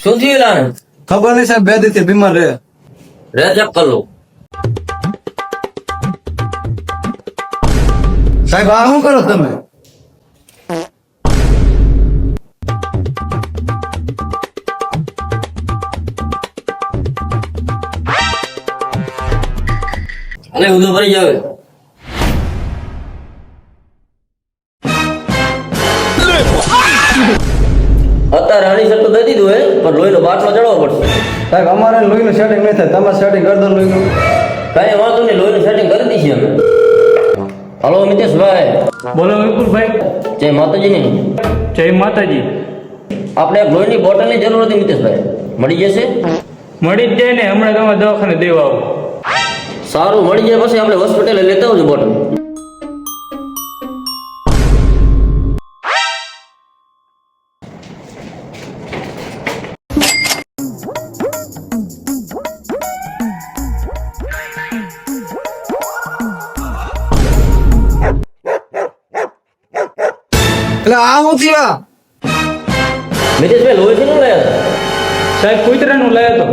શું થયું લાને? ખબર નહીં સાહેબ, 2 દિવસથી બીમાર રહે. ચેક કર લો. સાહેબ આ શું કરો તમે? અને ઊંધો ભરી જાવે. અત્યારે હણીસર તો દઈ દીધું હે, પણ લોહીનો બાટલો ચડવો પડશે. સાહેબ અમારે લોહીનું સેટિંગ નહીં થાય, તમારે સેટિંગ કરી દો લોહીનું. કઈ વાંધો નહીં, લોહીનું સેટિંગ કરી દઈશું અમે. હલો મિતેશભાઈ. બોલો વિપુલભાઈ. જય માતાજી. જય માતાજી. આપણે એક લોહીની બોટલની જરૂર હતી મિતેશભાઈ, મળી જશે? મળી જ જાય ને, હમણાં તમે દવાખાને દેવા આવો. સારું, મળી જાય પછી આપણે હોસ્પિટલે લેતા આવજો બોટલ. એટલે આ શું થયા? મિતેશભાઈ લોહી શેનું લાયા હતા? સાહેબ કૂતરાનું લાયા તો.